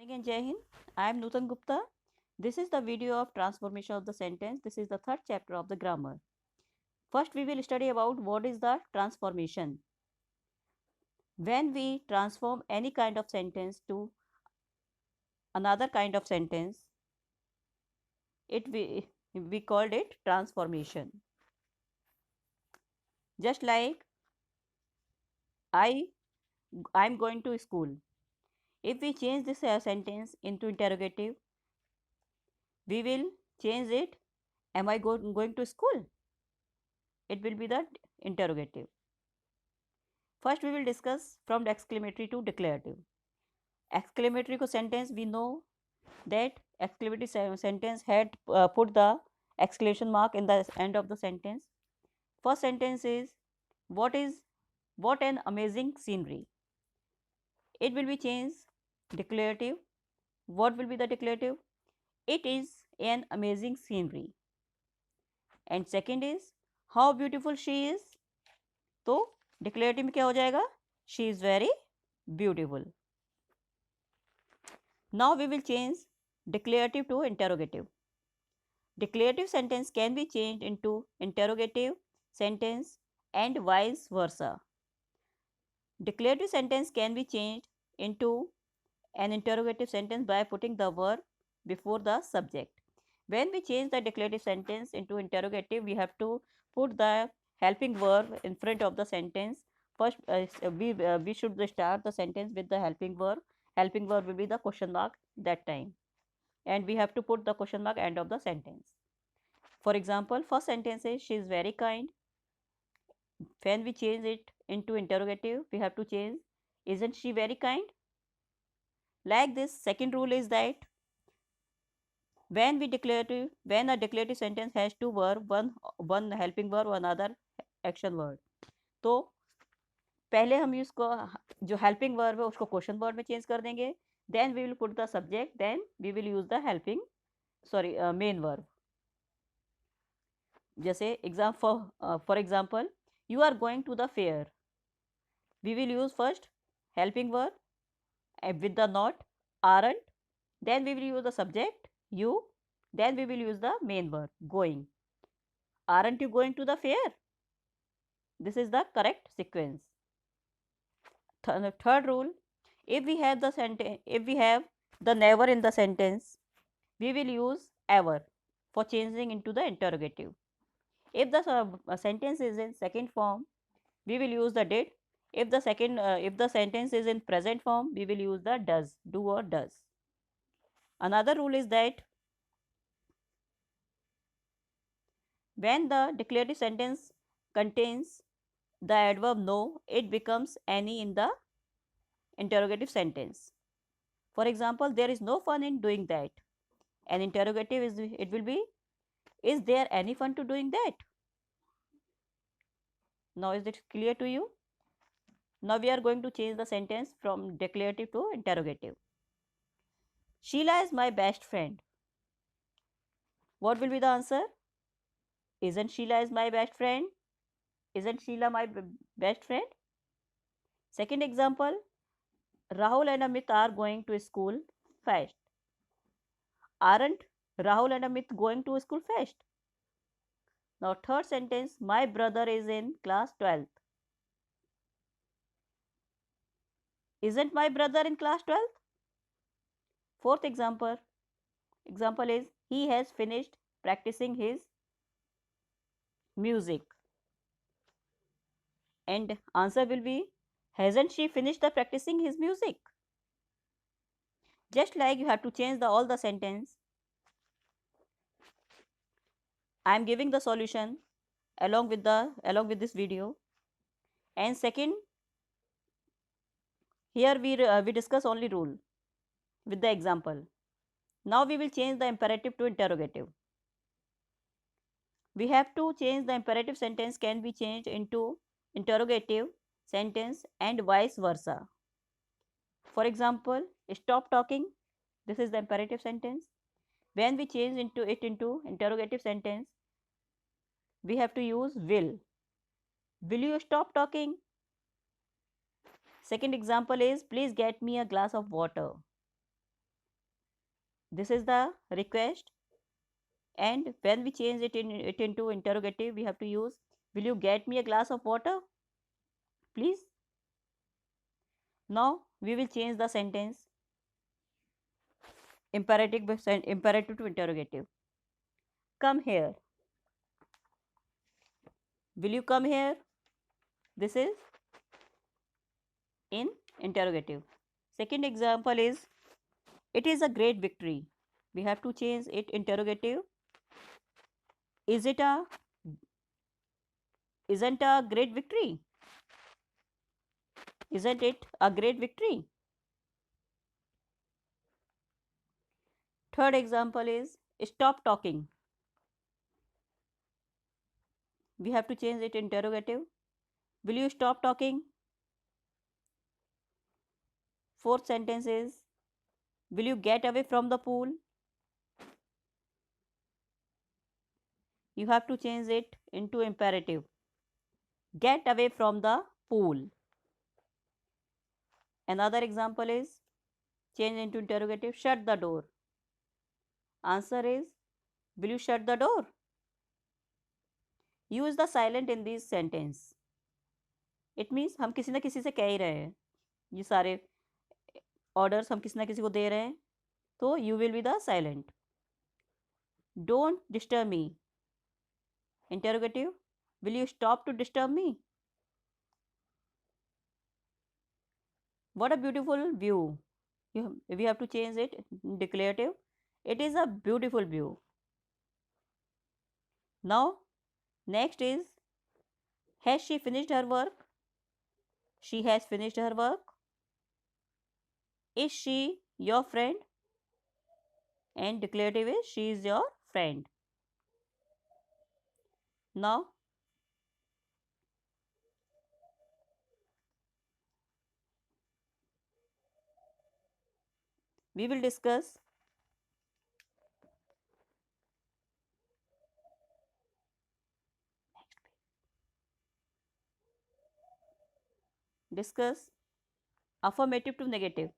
Again, Jai Hind. I am Nutan Gupta. This is the video of transformation of the sentence. This is the third chapter of the grammar. First, we will study about what is the transformation. When we transform any kind of sentence to another kind of sentence, we called it transformation. Just like I'm going to school. If we change this sentence into interrogative, we will change it. Am I going to school? It will be the interrogative. First, we will discuss from the exclamatory to declarative. Exclamatory sentence, we know that exclamatory sentence had put the exclamation mark in the end of the sentence. First sentence is what an amazing scenery. It will be changed declarative. What will be the declarative? It is an amazing scenery. And second is how beautiful she is. तो declarative में क्या हो जाएगा? She is very beautiful. Now we will change declarative to interrogative. Declarative sentence can be changed into interrogative sentence and vice versa. Declarative sentence can be changed into an interrogative sentence by putting the verb before the subject. When we change the declarative sentence into interrogative, we have to put the helping verb in front of the sentence. First, we should start the sentence with the helping verb. Helping verb will be the question mark that time. And we have to put the question mark end of the sentence. For example, first sentence is she is very kind. When we change it into interrogative, we have to change isn't she very kind? Like this, second rule is that when a declarative sentence has two verb, one helping verb, one other action word, तो पहले हम इसको जो helping verb है उसको question word में change कर देंगे. Then we will put the subject, then we will use the main verb. जैसे for example you are going to the fair. We will use first helping verb with the not aren't, then we will use the subject you, then we will use the main verb going. Aren't you going to the fair? This is the correct sequence. Third rule, if we have the never in the sentence, we will use ever for changing into the interrogative. If the sentence is in second form, we will use the did. If the sentence is in present form, we will use the does, do or does. Another rule is that when the declarative sentence contains the adverb no, it becomes any in the interrogative sentence. For example, there is no fun in doing that. An interrogative will be, is there any fun to doing that? Now is it clear to you? Now we are going to change the sentence from declarative to interrogative. Sheila is my best friend. What will be the answer? Isn't Sheila is my best friend? Isn't Sheila my best friend? Second example, Rahul and Amit are going to school fast. Aren't Rahul and Amit going to school fast? Now third sentence, my brother is in class 12th. Isn't my brother in class 12th? Fourth example is he has finished practicing his music. And answer will be, hasn't she finished the practicing his music? Just like you have to change all the sentence. I am giving the solution along with this video. And second, here we discuss only rule with the example. Now we will change the imperative to interrogative. We have to change the imperative sentence can be changed into interrogative sentence and vice versa. For example, stop talking. This is the imperative sentence. When we change into interrogative sentence, we have to use will. Will you stop talking? Second example is, please get me a glass of water. This is the request, and when we change it into interrogative, we have to use, will you get me a glass of water, please? Now we will change the sentence imperative to interrogative. Come here. Will you come here? This is in interrogative. Second example is, it is a great victory. We have to change it interrogative. Is it a isn't a great victory? Isn't it a great victory? Third example is, stop talking. We have to change it interrogative. Will you stop talking? Fourth sentence is, will you get away from the pool? You have to change it into imperative. Get away from the pool. Another example is, change into interrogative, shut the door. Answer is, will you shut the door? Use the silent in this sentence. It means हम किसी ना किसी से कह ही रहे हैं, ये सारे ऑर्डर्स हम किसी ना किसी को दे रहे हैं, तो you will be the silent. Don't disturb me. Interrogative, will you stop to disturb me? What a beautiful view. We have to change it declarative. It is a beautiful view. Now next is, has she finished her work? She has finished her work. Is she your friend? And declarative is, she is your friend. Now we will discuss affirmative to negative.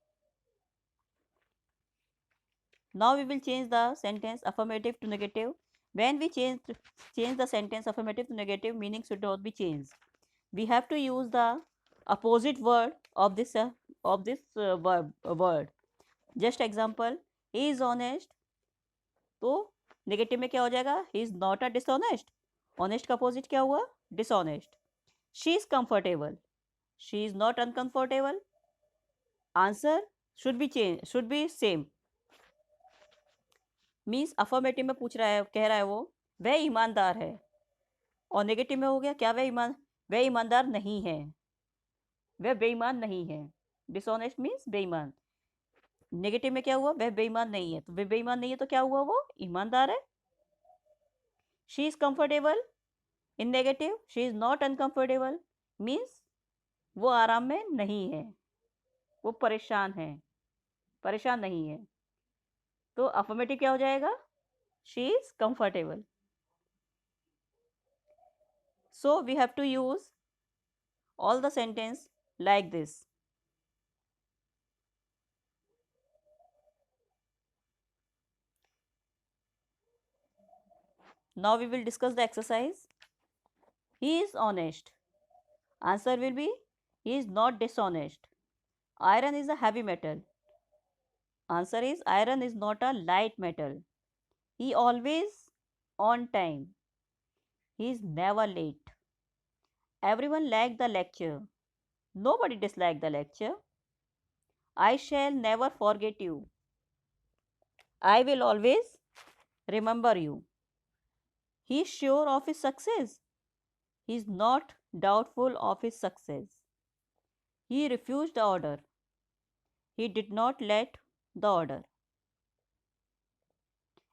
Now we will change the sentence affirmative to negative. When we change the sentence affirmative to negative, meaning should not be changed. We have to use the opposite word of this word. Just example, he is honest. तो negative में क्या हो जाएगा? He is not a dishonest. Honest का opposite क्या हुआ? Dishonest. She is comfortable. She is not uncomfortable. Answer should be same. Means affirmative में पूछ रहा है, कह रहा है वो, वह ईमानदार है. और नेगेटिव में हो गया क्या? वह ईमानदार नहीं है, वह बेईमान नहीं है. डिसऑनेस्ट मीन्स बेईमान. नेगेटिव में क्या हुआ? वह बेईमान नहीं है. तो वह बेईमान नहीं है तो क्या हुआ? वो ईमानदार है. She is comfortable. In negative, she is not uncomfortable, means वो आराम में नहीं है, वो परेशान नहीं है. तो अफर्मेटिव क्या हो जाएगा? She is comfortable. So we have to use all the sentence like this. Now we will discuss the exercise. He is honest. Answer will be, he is not dishonest. Iron is a heavy metal. Answer is, iron is not a light metal. He always on time. He is never late. Everyone liked the lecture. Nobody disliked the lecture. I shall never forget you. I will always remember you. He is sure of his success. He is not doubtful of his success. He refused the order. He did not let the order.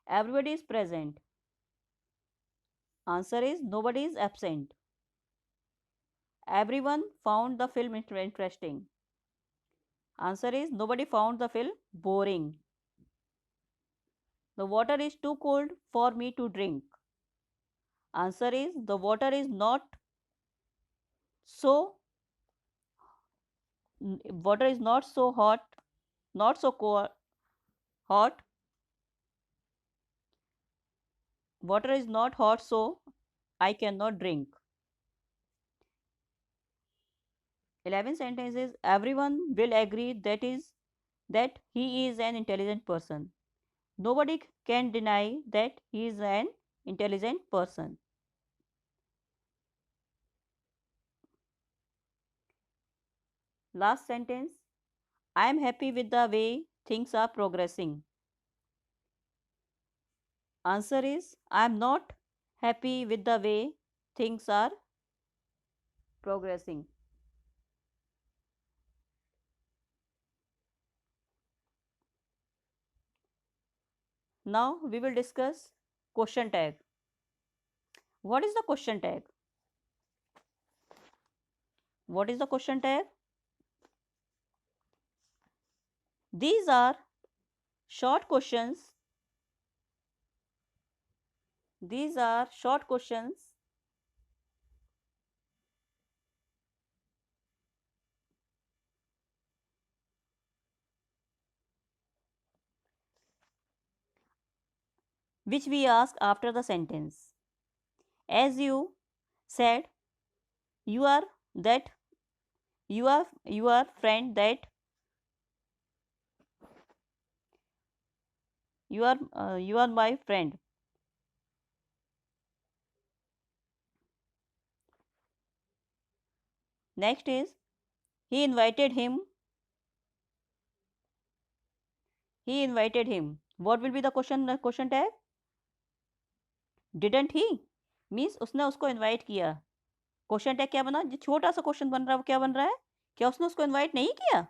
Everybody is present. Answer is, nobody is absent. Everyone found the film interesting. Answer is, nobody found the film boring. The water is too cold for me to drink. Answer is, the water is not so hot, not so hot, Water is not hot, so I cannot drink. 11th sentence is everyone will agree that he is an intelligent person. Nobody can deny that he is an intelligent person. Last sentence, I am happy with the way things are progressing. Answer is I am not happy with the way things are progressing. Now we will discuss question tag. What is the question tag? What is the question tag? These are short questions. These are short questions which we ask after the sentence. As you said, you are that you are friend that you are my friend. Next is he invited him. He invited him. What will be the question tag? Didn't he? Means उसने उसको invite किया. Question tag क्या बना? जो छोटा सा question बन रहा है वो क्या बन रहा है? क्या उसने उसको इनवाइट नहीं किया?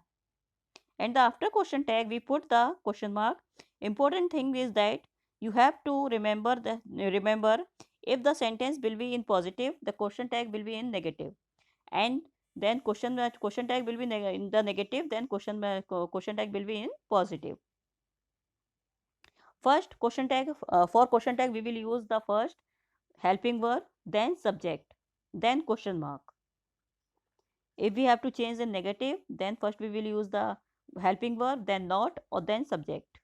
And the after question tag we put the question mark. Important thing is that you have to remember if the sentence will be in positive, the question tag will be in negative, and then question tag will be in the negative, then question tag will be in positive. First question tag, for question tag we will use the first helping verb, then subject, then question mark. If we have to change the negative, then first we will use the helping verb, then not, or then subject.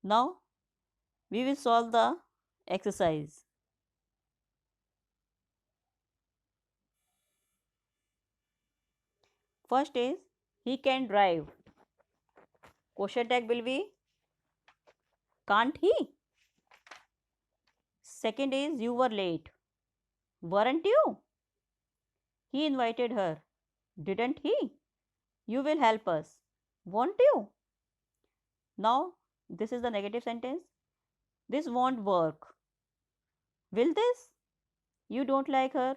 Now we will solve the exercise. First is he can drive. Question tag will be can't he? Second is you were late. Weren't you? He invited her. Didn't he? You will help us. Won't you? Now this is the negative sentence. This won't work. Will this? You don't like her,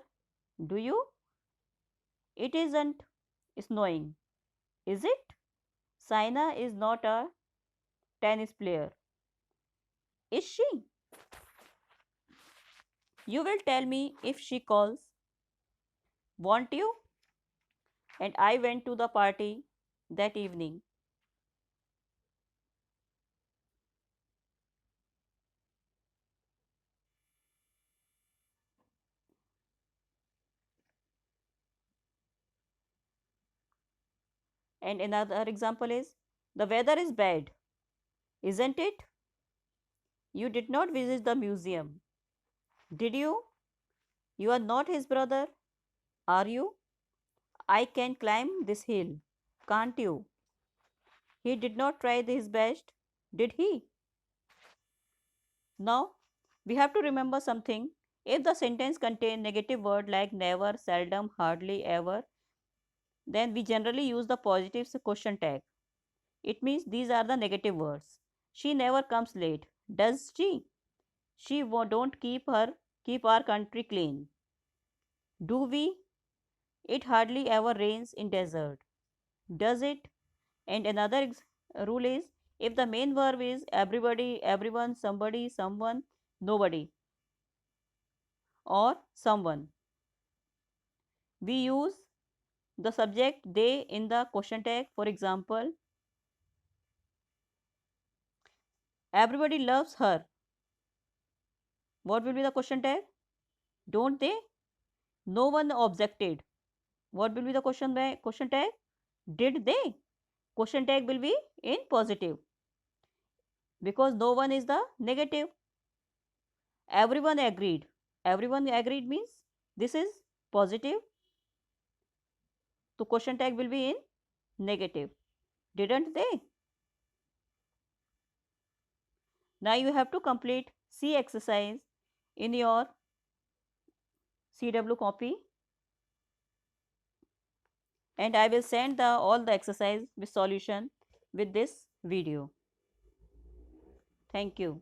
do you? It isn't snowing, is it? Saina is not a tennis player, is she? You will tell me if she calls, won't you? And I went to the party that evening. And another example is the weather is bad, isn't it? You did not visit the museum, did you? You are not his brother, are you? I can climb this hill, can't you? He did not try his best, did he? Now, we have to remember something. If the sentence contains negative word like never, seldom, hardly, ever, then we generally use the positive question tag. It means these are the negative words. She never comes late, does she? She don't keep our country clean. Do we? It hardly ever rains in desert. Does it? And another rule is if the main verb is everybody, everyone, somebody, someone, nobody, or someone, we use the subject they in the question tag. For example, everybody loves her. What will be the question tag? Don't they? No one objected. What will be the question tag? Did they? Question tag will be in positive because no one is the negative. Everyone agreed. Everyone agreed means this is positive. So question tag will be in negative. Didn't they? Now you have to complete C exercise in your CW copy, and I will send all the exercise with solution with this video. Thank you.